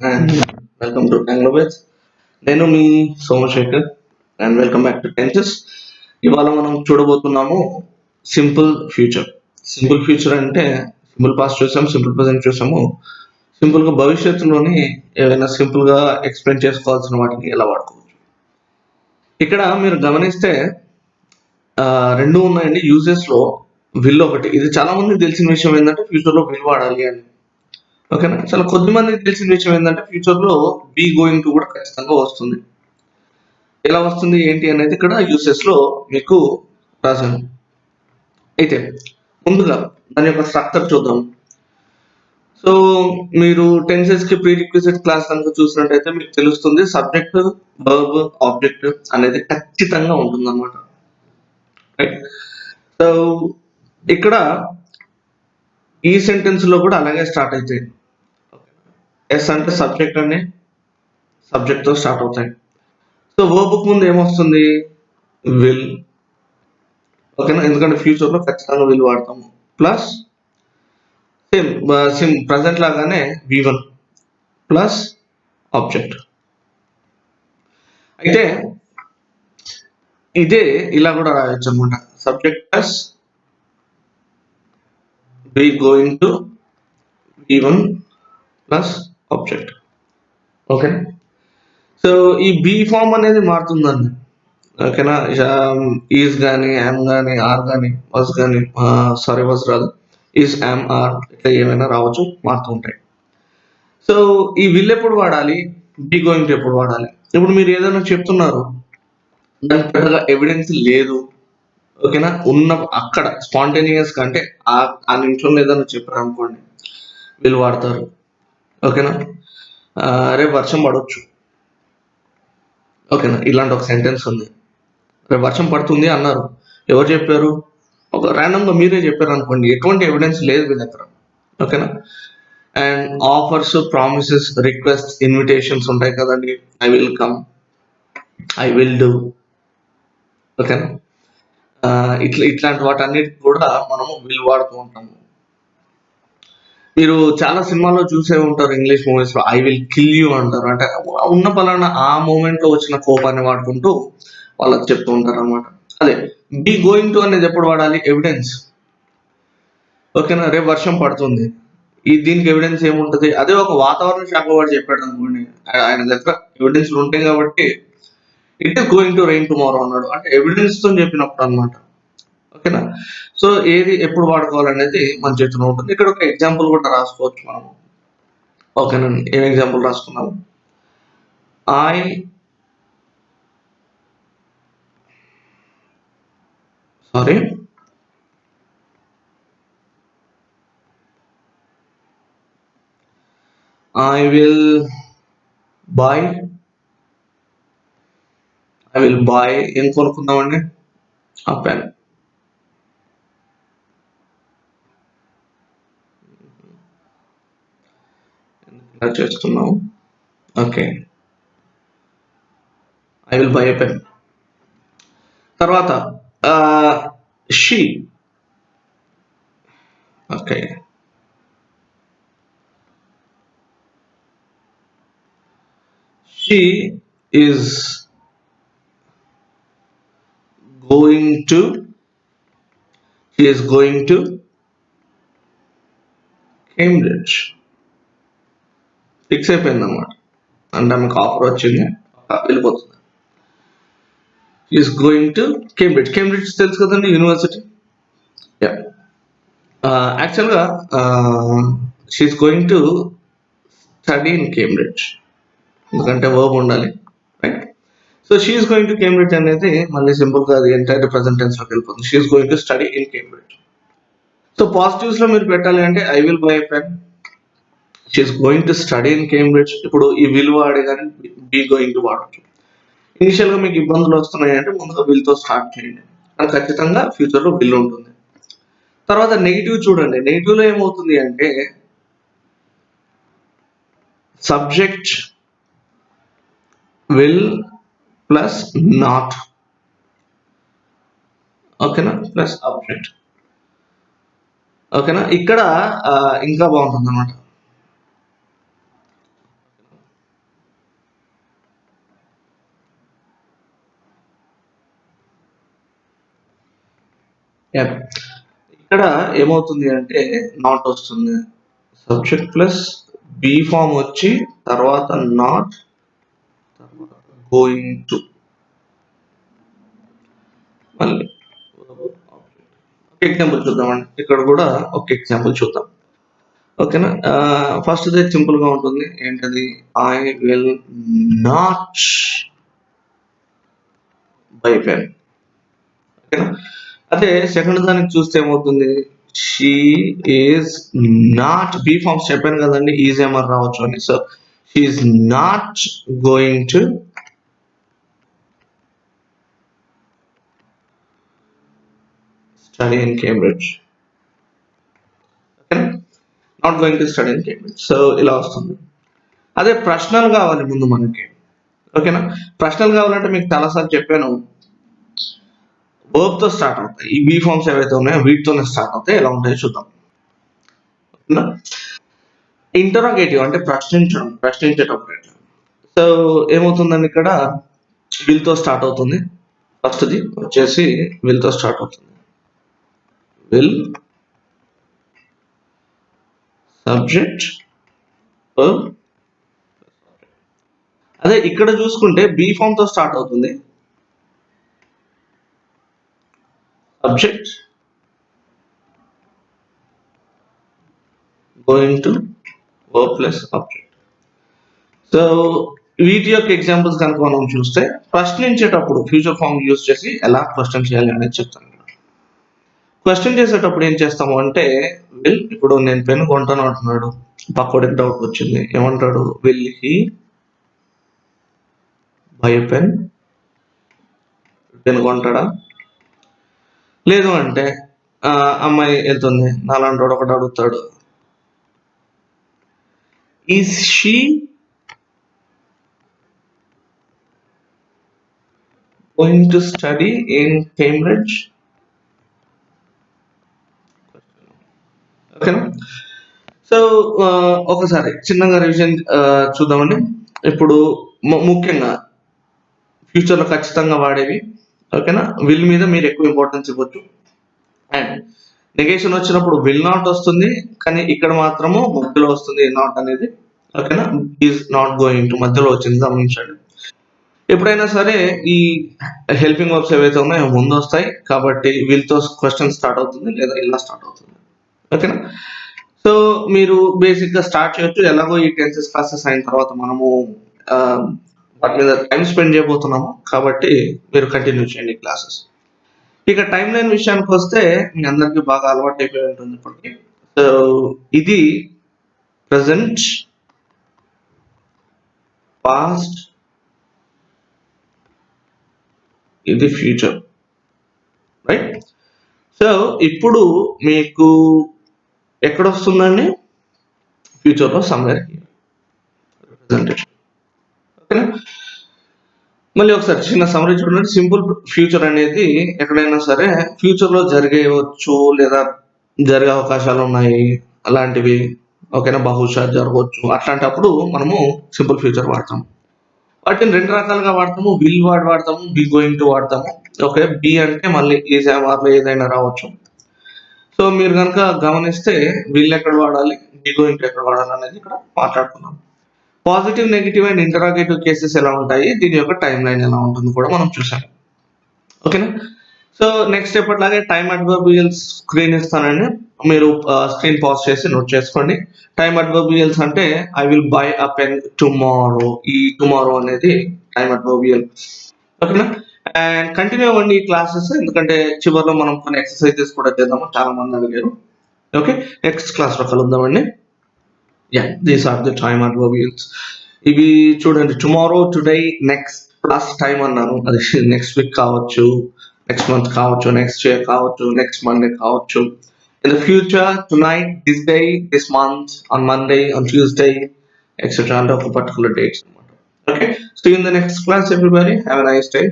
and welcome to Anglovets. నేను మీ Somashekhar and welcome back to tenses. ఇవాళ మనం చూడబోతున్నాము సింపుల్ ఫ్యూచర్. సింపుల్ ఫ్యూచర్ అంటే సింపుల్ పాస్ట్ చూసాము, సింపుల్ ప్రజెంట్ చూసాము. సింపుల్గా భవిష్యత్తులోని ఏవైనా సింపుల్గా ఎక్స్ప్లెయిన్ చేసుకోవాల్సిన వాటిని ఎలా వాడుకోవచ్చు. ఇక్కడ మీరు గమనిస్తే రెండు ఉన్నాయండి యూజెస్లో. విల్ ఒకటి, ఇది చాలా మందికి తెలిసిన విషయం ఏంటంటే ఫ్యూచర్లో విల్ వాడాలి అని. ఓకేనా, చాలా కొద్ది మందికి తెలిసిన విషయం ఏంటంటే ఫ్యూచర్లో బీ గోయింగ్ టు కూడా ఖచ్చితంగా వస్తుంది. ఎలా వస్తుంది ఏంటి అనేది ఇక్కడ యూసెస్ లో మీకు రాశాను. అయితే ముందుగా దాని యొక్క స్ట్రక్చర్ చూద్దాం. సో మీరు టెన్సెస్ కి ప్రీ రిక్విజిట్ క్లాస్ కనుక చూసినట్టయితే మీకు తెలుస్తుంది సబ్జెక్ట్, వర్బ్, ఆబ్జెక్ట్ అనేది ఖచ్చితంగా ఉంటుంది అనమాట. సో ఇక్కడ ఈ సెంటెన్స్ లో కూడా అలాగే స్టార్ట్ అవుతాయి. ఎస్ అంటే సబ్జెక్ట్ అని సబ్జెక్ట్ తో స్టార్ట్ అవుతాయి. సో వర్బ్ ముందు ఏమొస్తుంది? విల్. ఓకేనా, ఎందుకంటే ఫ్యూచర్ లో ఖచ్చితంగా విల్ వాడతాము. ప్లస్ సేమ్ ప్రజెంట్ లాగానే V1 ప్లస్ ఆబ్జెక్ట్. అయితే ఇదే ఇలా కూడా రాయొచ్చు అనమాట, subject plus be going to V1 plus object. Okay, so ఈ బి ఫామ్ అనేది మారుతుందండి. ఓకేనా, ఈజ్ కానీ యామ్ కానీ ఆర్ కానీ వాజ్ కానీ వాజ్ రాదు, ఈజ్ యామ్ ఆర్ ఇట్లా ఏమైనా రావచ్చు, మారుతూ ఉంటాయి. సో ఈ విల్ ఎప్పుడు వాడాలి, బి గోయింగ్ టు ఎప్పుడు వాడాలి? ఇప్పుడు మీరు ఏదైనా చెప్తున్నారు, దానికి పెద్దగా ఎవిడెన్స్ లేదు. ఓకేనా, ఉన్న అక్కడ స్పాంటేనియస్ అంటే ఆ నిమిషంలో ఏదైనా చెప్పారు అనుకోండి, వీళ్ళు వాడతారు. ఓకేనా, రేపు వర్షం పడవచ్చు. ఓకేనా, ఇలాంటి ఒక సెంటెన్స్ ఉంది. రేపు వర్షం పడుతుంది అన్నారు, ఎవరు చెప్పారు? ఒక ర్యాండమ్గా మీరే చెప్పారు అనుకోండి, ఎటువంటి ఎవిడెన్స్ లేదు మీ దగ్గర. ఓకేనా, and offers, promises, request, invitations ఉంటాయి కదండి. I will come, I will do. ఓకేనా, ఇట్లాంటి వాటన్నిటికి కూడా మనము విల్ వాడుతూ ఉంటాము. మీరు చాలా సినిమాల్లో చూసే ఉంటారు, ఇంగ్లీష్ మూవీస్ లో ఐ విల్ కిల్ యూ అంటారు. అంటే ఉన్న పలానా ఆ మూమెంట్ లో వచ్చిన కోపాన్ని వాడుకుంటూ వాళ్ళకి చెప్తూ ఉంటారు అనమాట. అదే బి గోయింగ్ టు అనేది ఎప్పుడు వాడాలి? ఎవిడెన్స్. ఓకేనా, రేపు వర్షం పడుతుంది, దీనికి ఎవిడెన్స్ ఏముంటది? అదే ఒక వాతావరణ శాఖ వాడు చెప్పాడు అనుకోండి, ఆయన దగ్గర ఎవిడెన్స్ ఉంటాయి కాబట్టి it is going to rain tomorrow అన్నాడు, అంటే ఎవిడెన్స్ తో చెప్పినప్పుడు అనమాట. ఓకేనా, సో ఏది ఎప్పుడు వాడుకోవాలనేది మన చేతిలో ఉంటుంది. ఇక్కడ ఒక ఎగ్జాంపుల్ కూడా రాసుకోవచ్చు మనము. ఓకేనండి, ఏం ఎగ్జాంపుల్ రాసుకున్నాము? I will buy ఏం కొనుక్కుందామండి? ఆ పెన్. ఇలా చేస్తున్నాం. Okay, I will buy a pen. తర్వాత she. Okay, she is going to Cambridge. Fix అయిపోయింది అన్నమాట, అంటే ఆమెకు ఆఫర్ వచ్చింది, వెళ్ళిపోతుంది. Is going to Cambridge. Cambridge తెలుసు కదండి, యూనివర్సిటీ. యాక్చువల్గా she is going to study in Cambridge, ఎందుకంటే వర్బ్ ఉండాలి, right? So she is going to Cambridge అనేది మళ్ళీ సింపుల్గా అది ఎంటైర్ ప్రెసెంట్ టెన్స్ లోకి వెళ్ళిపోతుంది. She is going to study in Cambridge. So positives లో మీరు పెట్టాలి అంటే I will buy a pen, she's going to study in Cambridge. ఇప్పుడు ఈ విల్ వాడే కానీ బీ గోయింగ్ టు వాడచ్చు. ఇనిషియల్ గా మీకు ఇబ్బందులు వస్తున్నాయి అంటే ముందుగా విల్ తో స్టార్ట్ చేయండి, అది ఖచ్చితంగా ఫ్యూచర్ లో విల్ ఉంటుంది. తర్వాత నెగిటివ్ చూడండి, నెగిటివ్ లో ఏమవుతుంది అంటే సబ్జెక్ట్ విల్ ప్లస్ నాట్. ఓకేనా, ప్లస్ ఆబ్జెక్ట్. ఓకేనా, ఇక్కడ ఇంకా బాగుంటుంది అనమాట. Yeah. ఇక్కడ ఏమవుతుంది అంటే నాట్ వస్తుంది, సబ్జెక్ట్ ప్లస్ బీ ఫామ్ వచ్చి తర్వాత నాట్ గోయింగ్ టు మళ్ళీ ఒక ఎగ్జాంపుల్ చూద్దామండి. ఇక్కడ కూడా ఒక ఎగ్జాంపుల్ చూద్దాం. ఓకేనా. ఫస్ట్ ది సింపుల్ గా ఉంటుంది. ఏంటది? I will not buy pen. ఓకేనా. అదే సెకండ్ దానికి చూస్తే ఏమవుతుంది? She is not, be forms చెప్పాను కదండి, ఈజ్ ఏమని రావచ్చు అని. So she is not going to study in Cambridge. ఓకేనా. Not going to study in Cambridge. So ఇలా వస్తుంది. అదే ప్రశ్నలు కావాలి ముందు మనకి. ఓకేనా. ప్రశ్నలు కావాలంటే మీకు చాలాసార్లు చెప్పాను, వర్బ్ తో స్టార్ట్ అవుతాయి. ఈ బీ ఫార్మ్స్ ఏవైతే ఉన్నాయో వీటితోనే స్టార్ట్ అవుతాయి. ఎలా ఉంటాయో చూద్దాం. ఓకేనా. ఇంటరాగేటివ్ అంటే ప్రశ్నించడం, ప్రశ్నించేటప్పుడు ఎట్లా. సో ఏమవుతుందండి, ఇక్కడ విల్ తో స్టార్ట్ అవుతుంది. ఫస్ట్ది వచ్చేసి విల్ తో స్టార్ట్ అవుతుంది. Will subject. అదే ఇక్కడ చూసుకుంటే బీ ఫామ్ తో స్టార్ట్ అవుతుంది. Subject going to verb plus object. So వీటి యొక్క ఎగ్జాంపుల్స్ కనుక మనం చూస్తే, ప్రశ్నించేటప్పుడు ఫ్యూచర్ ఫామ్ యూజ్ చేసి ఎలా క్వశ్చన్ చేయాలి అనేది చెప్తాను. క్వశ్చన్ చేసేటప్పుడు ఏం చేస్తాము అంటే, విల్, ఇప్పుడు నేను పెన్ కొంటాను అంటున్నాడు, పక్కోడికి డౌట్ వచ్చింది, ఏమంటాడు? Will he buy pen? Pen కొంటాడా? లేదు అంటే అమ్మాయి వెళ్తుంది, నాలాంటి ఒకటి అడుగుతాడు, is she going to study in Cambridge? ఓకేనా. సో ఒకసారి చిన్నగా రివిజన్ చూద్దామండి. ఇప్పుడు ముఖ్యంగా ఫ్యూచర్ లో ఖచ్చితంగా వాడేవి. ఓకేనా. విల్ మీద మీరు ఎక్కువ ఇంపార్టెన్స్ ఇవ్వచ్చు. అండ్ నెగేషన్ వచ్చినప్పుడు విల్ నాట్ వస్తుంది, కానీ ఇక్కడ మాత్రము మధ్యలో వస్తుంది నాట్ అనేది. ఓకేనా. ఈజ్ నాట్ గోయింగ్ టు మధ్యలో వచ్చింది, గమనించండి. ఎప్పుడైనా సరే ఈ హెల్పింగ్ వర్బ్స్ ఏవైతే ఉన్నాయో ముందు వస్తాయి, కాబట్టి వీళ్ళతో క్వశ్చన్ స్టార్ట్ అవుతుంది లేదా ఇలా స్టార్ట్ అవుతుంది. ఓకేనా. సో మీరు బేసిక్ గా స్టార్ట్ చేయొచ్చు. ఎలాగో ఈ టెన్సెస్ క్లాసెస్ అయిన తర్వాత మనము వాటి మీద టైం స్పెండ్ చేయబోతున్నాము, కాబట్టి మీరు కంటిన్యూ చేయండి క్లాసెస్. ఇక టైం లైన్ విషయానికి వస్తే మీ అందరికి బాగా అలవాటు అయిపోయి ఉంటుంది ఇప్పటికి. సో ఇది ప్రజెంట్, పాస్ట్, ఇది ఫ్యూచర్, రైట్. సో ఇప్పుడు మీకు ఎక్కడ వస్తుందండి? ఫ్యూచర్ లో సమ్వేర్ రిప్రజెంటేషన్. ఓకేనా. మళ్ళీ ఒకసారి చిన్న సమరీ చూడండి. సింపుల్ ఫ్యూచర్ అనేది ఎక్కడైనా సరే ఫ్యూచర్ లో జరిగేయవచ్చు లేదా జరిగే అవకాశాలు ఉన్నాయి అలాంటివి. ఓకేనా. బహుశా జరగవచ్చు, అట్లాంటప్పుడు మనము సింపుల్ ఫ్యూచర్ వాడతాం. వాటిని రెండు రకాలుగా వాడతాము. విల్ వాడతాము, బి గోయింగ్ టు వాడతాము. ఓకే. బి అంటే మళ్ళీ ఈజ్ ఆర్లో ఏదైనా రావచ్చు. సో మీరు కనుక గమనిస్తే విల్ ఎక్కడ వాడాలి, బి గోయింగ్ టు ఎక్కడ వాడాలి అనేది ఇక్కడ మాట్లాడుకున్నాం. Positive, negative and interrogative cases ఎలా ఉంటాయి, దీని యొక్క టైం లైన్ ఎలా ఉంటుంది కూడా మనం చూసాం. ఓకేనా. సో నెక్స్ట్ ఎప్పటిలాగే టైం అడ్వర్బియల్స్ స్క్రీన్ ఇస్తానండి, మీరు స్క్రీన్ పాజ్ చేసి నోట్ చేసుకోండి. టైం అడ్వర్బియల్స్ అంటే I will by a pen tomorrow. ఈ టుమారో అనేది టైం అడ్వర్బియల్. ఓకేనా. అండ్ కంటిన్యూ అవ్వండి ఈ క్లాసెస్, ఎందుకంటే చివరిలో మనం కొన్ని ఎక్సర్సైజెస్ కూడా చేద్దాము, చాలా మంది అడిగారు. ఓకే. నెక్స్ట్ క్లాస్ లో కలుద్దామండి. Yeah, these are the time adverbials. ఇవి చూడండి, tomorrow, today, next plus time అన్నాను, అది నెక్స్ట్ వీక్ కావచ్చు, నెక్స్ట్ మంత్ కావచ్చు, నెక్స్ట్ ఇయర్ కావచ్చు, నెక్స్ట్ మండే కావచ్చు. In the future, tonight, this day, this month, on Monday, on Tuesday, etcetera అంటే ఒక పర్టికులర్ డేట్స్ అనమాట. Okay. So in the next class everybody, have a nice day.